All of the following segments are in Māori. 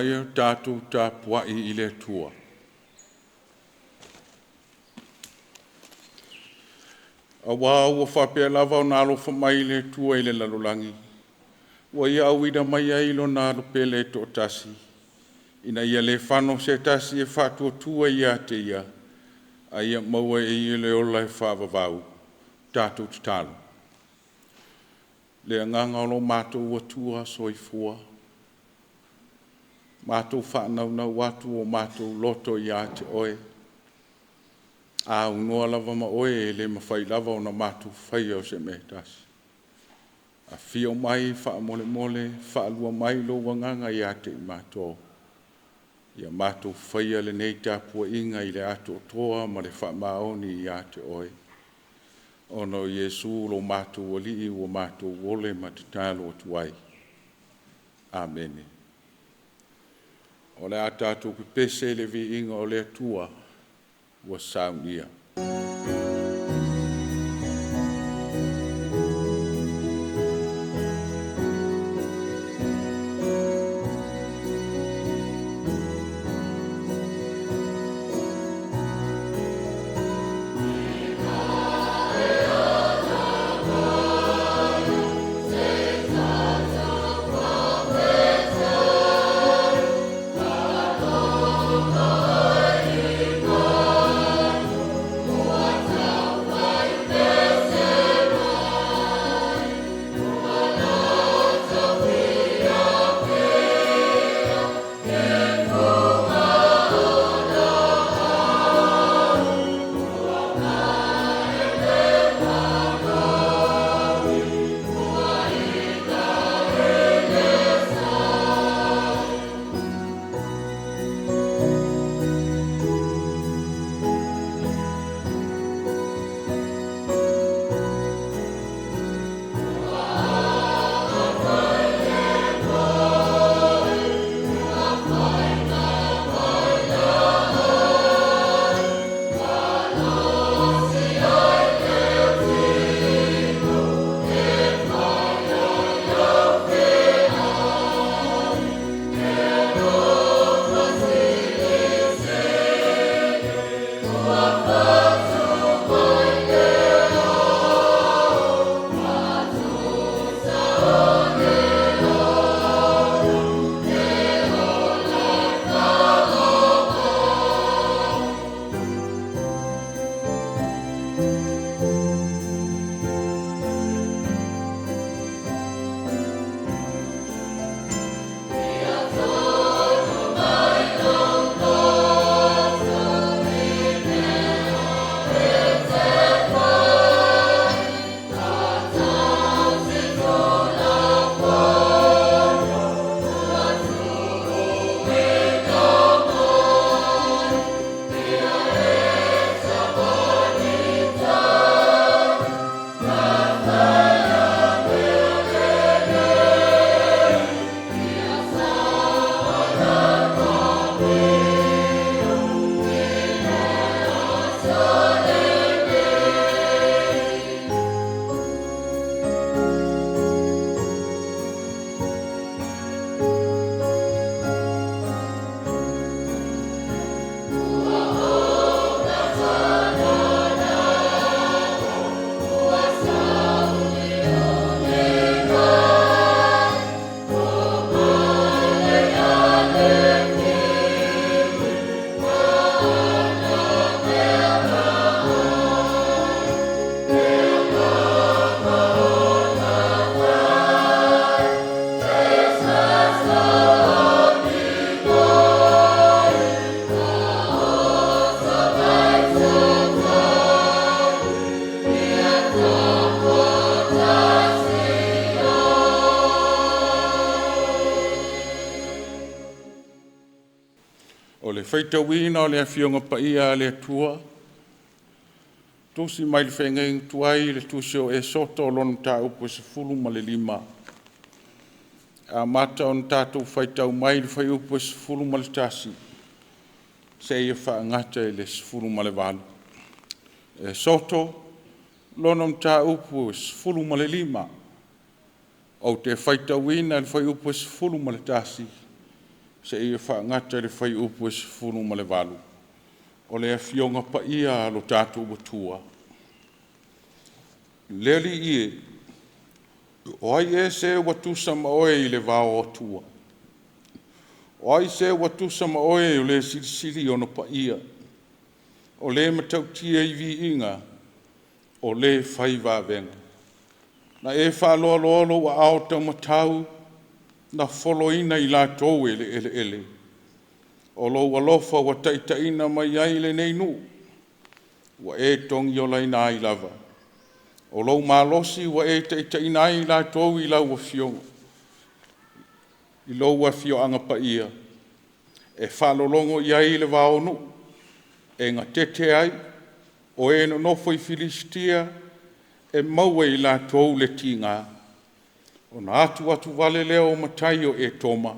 mai tātou tāpua I le tua. A wāua whapea lava o nālo whamai le tua I le lalolangi. Wa ia awida mai ailo nālo pele to tasi. Ina ia le whano se tasi e whatua tua ia te ia. A ia maua e le ola e whawawau. Tātou te talo. Le nganga o lo mātou wa tua soifua. Mātou whanau watu o mātou loto ia te oe. A unua lava ma oe e le mawhai lava o na mātou whai o se metasi. A whio mai wha mole, wha alua mai lo wanganga ia te I mātou. Ia mātou whai le nei tāpua inga I le ato toa ma le wha maoni ia te oe. Ono Yesu lo mātou wali o mātou wole ma te tālo tuai. Amen. O le a tātou pepese le vi inga o le atua wa Sauniga. O le whaitawina o le awhionga paia le atua. Tosi mai le whengai tuai le tusio e soto o lonu tā upo se fulu ma le lima. A mata on tātou whaitau mai le whai upo se fulu ma le tasi. Se ia whaangata e le se fulu ma le walu. E soto lonu tā upo se fulu ma le lima. O te whaitawina le whai upo se fulu ma le tasi. se ia whaangata le whai upu e sifuru ma le walu. O le fionga pa ia lo tātou watua. Leli ie, o ai e se watusa ma oe i le vao atua. O ai se watusa ma oe o le sirisiri ono pa ia. O le matautia i vi inga, o le whai vavenga. Na e whaaloa loolo wa ao tau matau, na foloina i la tau ele. O lo walofa wa taitaina mai ai le nei nu, wa e tongi o laina ai lava. O lo malosi wa e taitaina ai la tau i lau wa fionga. I lo wa fio anga pa ia. E whalolongo i ai le wao nu, e ngā tete ai, o e no nofo i Filistia, e maua i la tau le tinga. O na atu wale leo matai o e toma.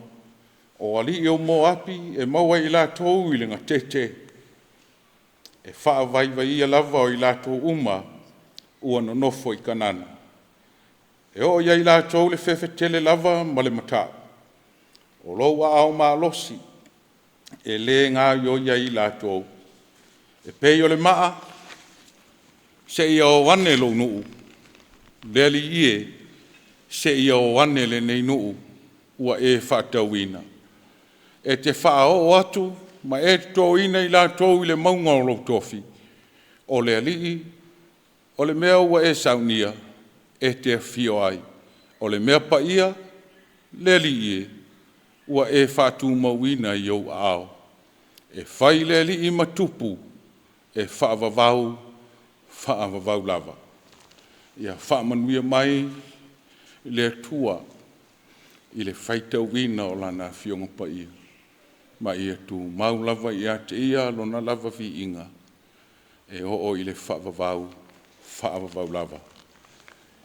O ali i o mo api e maua i la tau i le ngā tete. E wha vai ia lava o i la tau uma ua no nofo i kanana. E o ia i la tau le whewhetele lava ma le mata. O loa au maalosi e le ngā yo ia i la tau. E pei o le maa se ia o wane lo nuu. Leli ie se ia o wane le nei nuu ua e whaatauina. E te whaao atu ma e tō ina i la tō i le maunga o lo tofi. O le alii, o le mea ua e saunia e te fio ai. O le mea pa ia, le alii ua e whaatu mauina i au ao. E whai le alii matupu e whaavavau lava. Ia whaamanuia mai le tua i le whaitauina o lana fionga pa ia. Ma ia tu mau lava ia te ia lona lava vi inga. E o i le whaavavau lava.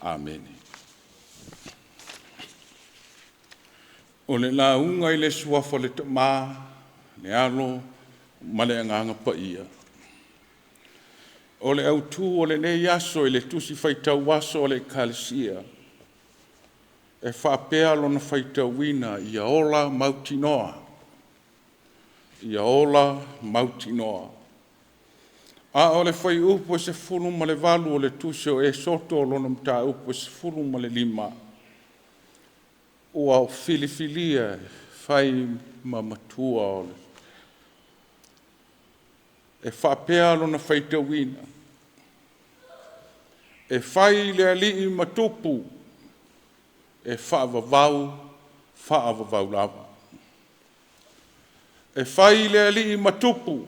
Amen. O le la unga i le suafa le tama, le alo, ma le anganga pa ia. O le autu o le nei aso i le tusi whaitau waso o le Ekalesia. E whapea lona whaitauina ia ola mautinoa. Ia ola mautinoa. A o le whai upo e se fulu ma le valu o le tusi o e soto o lona mta upo e se fulu ma le lima. Ua o filifilia whai mamatua o le. E whapea lona whaitauina. E whai le alii matupu. E whaavavau lava. E whai le alii matupu.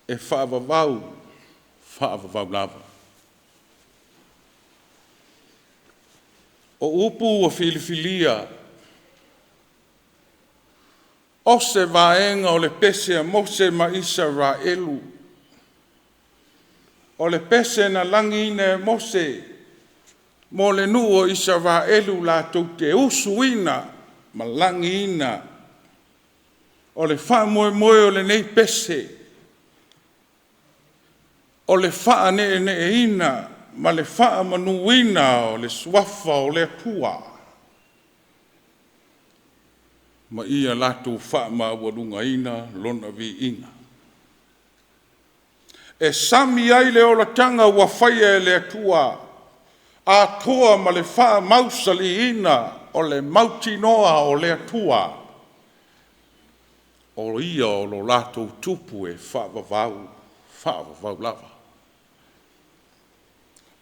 E whaavavau lava. O upu o filifilia. O se vaenga o le pese a Mose ma Israelu. O le pese na langi ina Mose. Mo le nu o Israelu la tau te usuina ma langi ina. O le wha moe o le nei pese. O le wha ne ina ma le wha manuina o le suafa o le pua. Ma ia latu wha ma wadunga ina lona vi inga. E sami ai le ola tanga wa whaia e le atua. A toa ma le wha mausali ina o le mautinoa o le atua. O ia o lo latu tupu e whaavavau lava.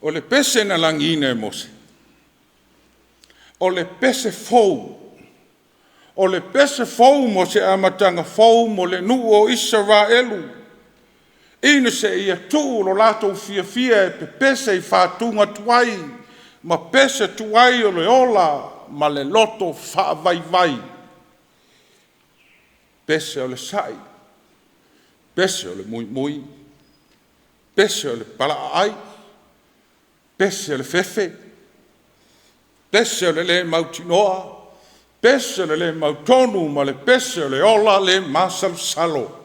O le pese na langina e Mose. O le pese fou. O le pese fou mo se amatanga fou mo le nu o Israelu. Ina se ia tu lo lato fia e pe pese i whātunga tuai. Ma pese tuai o le ola ma le loto whaavai. Pese o le sai. Pese o le mui. Pese o le palaai. Pese o le fefe. Pese o le mautinoa. Pese le mautonu ma le pese le ola le masalsalo.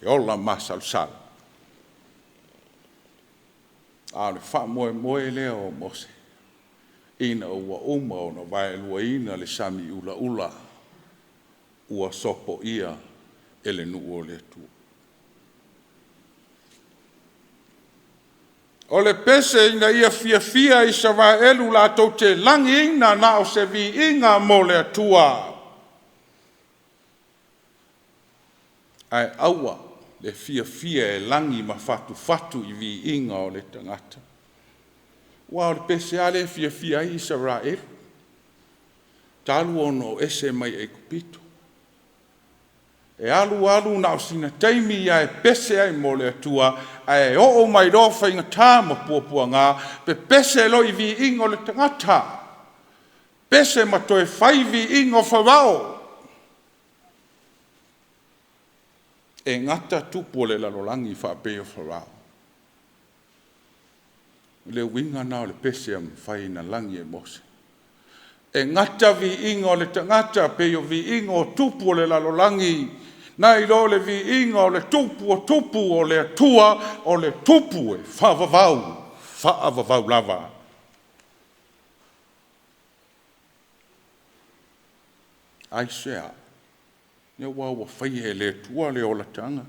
Le ola masalsalo. A le wha moe leo Mose. ina ua uma o na vai lua ina le sami ula ula ua sopo ia ele nuu o le atua. O le pese ina ia fia I Savaelu la tau te langi ina na o se vi inga mo le atua. Ai aua le fia e langi ma fatu I vi inga o le tangata. Wa o le pese ale fia I Savaelu. Talu ono ese mai e kupito. E alu na o sina taimi ia e pese ai mo le atua, ai o mai rofa inga tā ma puapua ngā, pe pese lo I vi ingo le tangata. Pese ma toe fai vi ingo whawao. E ngata tupu le lalolangi whapeo whawao. Le winga nao le pese am fai na langi e mose. E ngata vi ingo le tangata peo vi ingo tupu le lalolangi. Nai lo le vi inga o le tupu o le atua o le tupu e whaavavau lava. Ai sea, ne wawa whaihe le atua le ola tanga.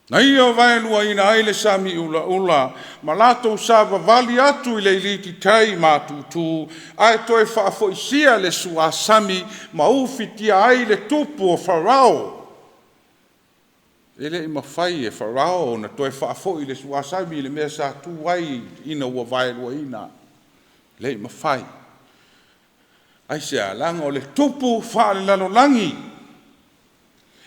Nai o vaelua ina aile sami ula, ma lato usava vali atu I le iliti tai mātutu, ai toi whaafoisia le sua sami ma ufitia ai le tupu o Farao. Ele I mawhai e Farao na toe whaafoi le suasami le mea sa tuai ina ua vaelua ina. Le I mawhai. Ai sea langa o le tupu whaale lalolangi.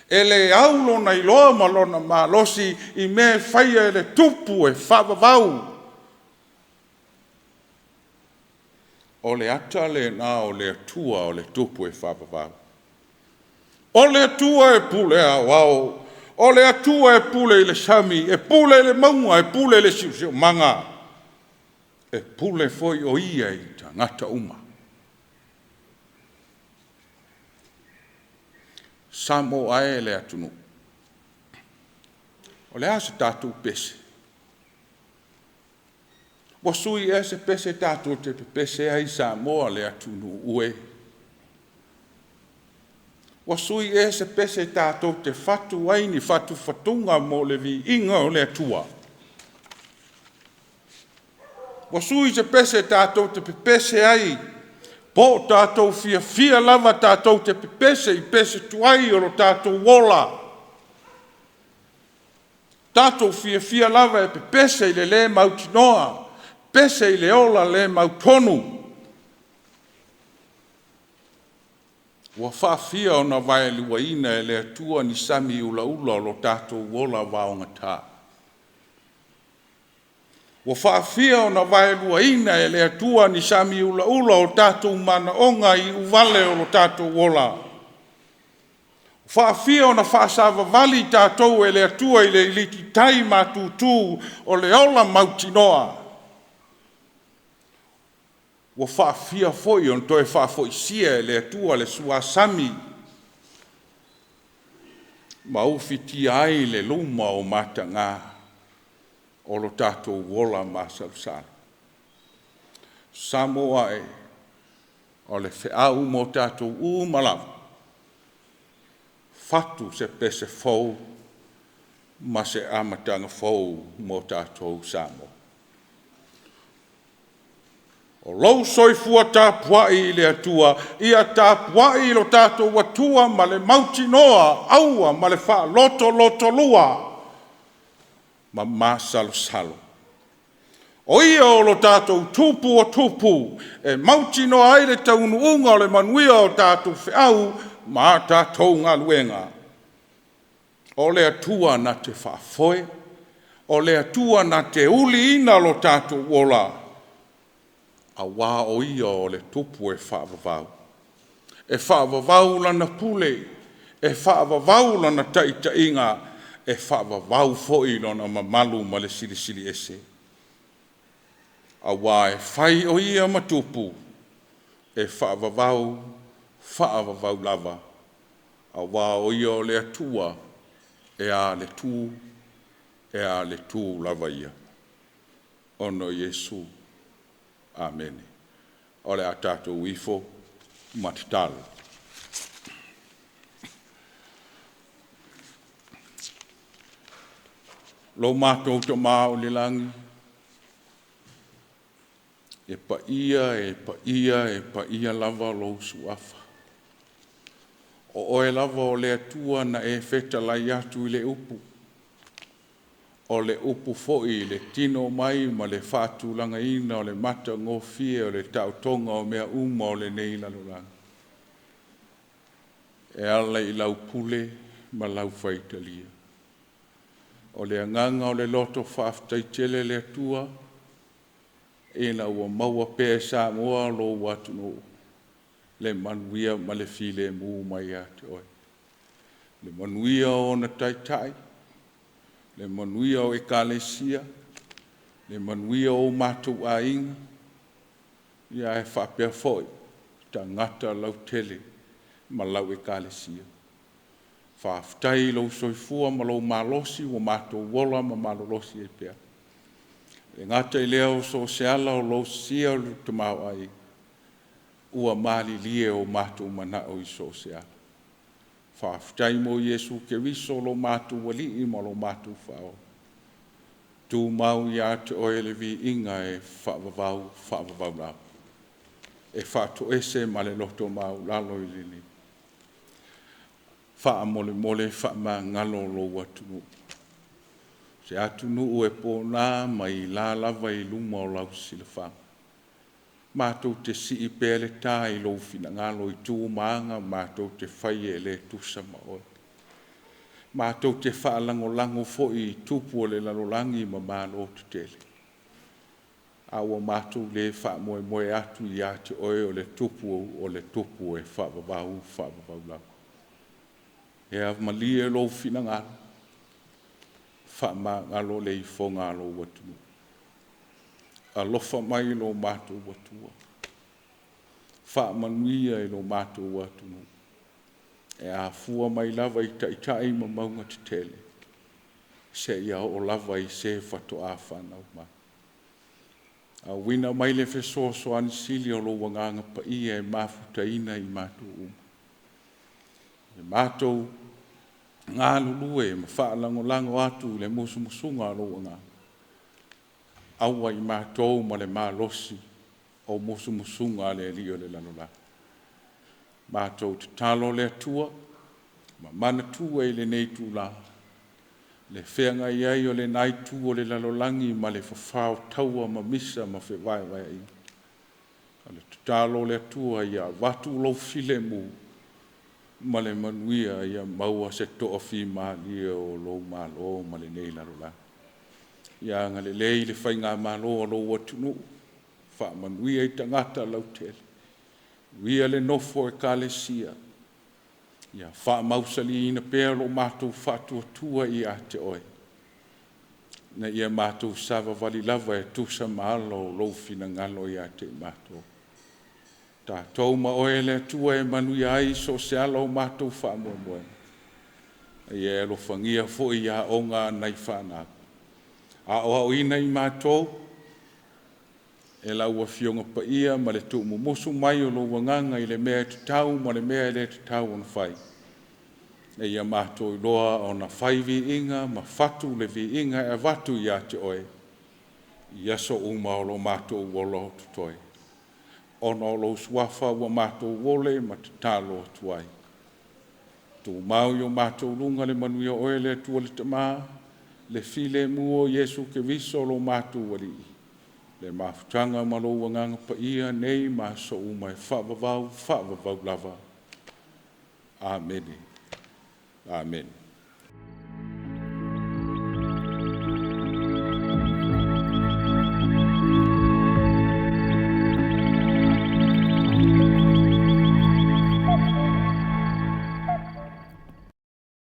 Ele aulo na iloa malona malosi I me whaia e le tupu e whaavavau. O le ata le na o le atua o le tupu e whaavavau. O le atua e pule a wao. O le atua e pule I le sami, e pule I le maunga, e pule I le siusio manga. E pule foi o ia I tangata uma. Samo ae le atunu. O le asa tātou pese. Wasui e se pese tātou te pese ai Samoa le atunu ue. Wasui e se pese tātou te fatu waini fatu fatunga mo le vi inga o le atua. Wasui se pese tātou te pese ai, po tātou fia lava tātou te pese I pese tuai o lo tātou wola. Tātou fia lava e pese I le mautinoa, pese I le ola le mautonu. Wa whaafia o na vaelua ina e le atua ni sami ula o lo tātou wola waonga tā. Wa whaafia o na vaelua ina e le atua ni sami ula o tātou mana onga I uvale o lo tātou wola. Whaafia o na whaasava vali tātou e le atua I le iliti tai mātūtū o le ola mautinoa. Wa whaafia foi on toe whaafoisia e le atua le suasami. Ma ufiti ai le luma o matanga o lo tātou wola masalusara. Samoa e o le wheau mo tātou umalawa. Fatu se pese fau ma se amatanga fau mo tātou Samoa. O lou soifua tāpuai I le atua, ia tāpuai lo tātou watua ma le mautinoa, aua ma le wha loto lua, ma masalo. O ia o lo tātou tupu, e mautinoa ai le taunuunga o le manuia o tātou whiau, ma tātou ngā luenga. O le atua na te whaafoe, o le atua na te uli ina lo tātou wola, a wā o ia o le tupu e whaavavau. E whaavavau lana pule, e whaavavau lana taitainga, e whaavavau foi lana mamalu ma le silisili ese. A wā e whai o ia matupu, e whaavavau lava. A wā o ia o le atua, e a le tū, lava ia. Ono Yesu. Amen. o le a tātou ifo matitalo. Lo mātou to mā o le langi, e pa ia lava lo suafa. O oe lava o le atua na e feta lai atu i le upu. O le upu foi le tino mai ma le fatu langa ina o le mata ngofie o le tautonga o mea uma o le nei lalolanga. E ala i lau pule ma lau faitalia. O le anganga o le loto whaftaitele le atua, e na ua maua pē sa moa lo watu no. Le manuia ma le file mu mai ate oi. Le manuia o na Taitai, le manuia o Ekalesia, le manuia o mātou a inga, ia e whapea foi, ta ngata lau tele, ma lau Ekalesia. Whaftai lau soifua ma lau malosi, o mātou wola ma malolosi e pea. E ngata i leo so se ala o lau sia lu te mau ai, ua mali lie o mātou mana o i so se ala. Whaftai mo Yesu ke viso lo mātou wali i ma lo mātou whao. Tu mau ia te oe le vi inga e whaavavau lau. E whaato ese ma le loto mau lalo i lini. Wha mole wha ngalo lo watunu. Se atunu e pōnā mai la lava i luma o lau silafang. Mātou te si i pēle tā i lo fina ngalo i tū maanga, mātou te whai e le tusa maoi. Mātou te whaalango fo i tupu o le lalolangi ma mālo te tele. Awa mātou le wha moe atu i ate oe o le tupu e whaavavau lau. E av malie lo fina ngalo. Wha ma ngalo le i fo ngalo watunu. Alofa mai lo mātou watua. Wha manuia i lo mātou watunu. E a fua mai lava i taitai ma maunga te tele. Se ia o lava i se whato a whanau ma. A wina mai le fesoso anisili o lo wanganga pa ia e mafuta ina i mātou E mātou ngā lulu e ma wha lango atu le musunga lo wanganga. Aua i mātou ma le mālosi o musunga le lio le lanola. Mātou te talo le atua, ma mana tua i le nei tūla. Le whenga iai o le nai tu o le lalolangi ma le whawhao taua ma misa ma whewai ai. Le talo le atua ia watu lo file mu ma le manuia ia maua se toa fi ma lia o lo malo ma le nei lalolangi. Ia ngale lei le whainga malo lo watunu, wha manuia i tangata lau tele. Wia le nofo Ekalesia. Ia wha mausali ina pēr lo mātou whatua tua i ate oe. Na ia mātou sava vali lava e tusa maalo lo fina ngalo i ate mātou. Tā tau ma oe le tua e manuia ai so se ala o mātou wha moe. Ia e lo whangia fo i a onga nei whanaka. A o ina i mātou, e lau a fionga pa ia, ma le tumu musu mai o lo wanganga i le mea te tau, ma le mea le te tau on whai. E ia mātou i loa o na whai vi inga, ma whatu le vi inga e watu i ate oe. I aso uma o lo mātou wolo tutoi. Ono lo suafa wa mātou wole, ma te talo tuai. Tu mau i o mātou lunga le manuia oe le tua le tamaa, le file muo Yesu ke viso lo mātou wali. Le mafutanga malo wanganga pa ia nei ma so umai whaavavau lava. Amen. Amen.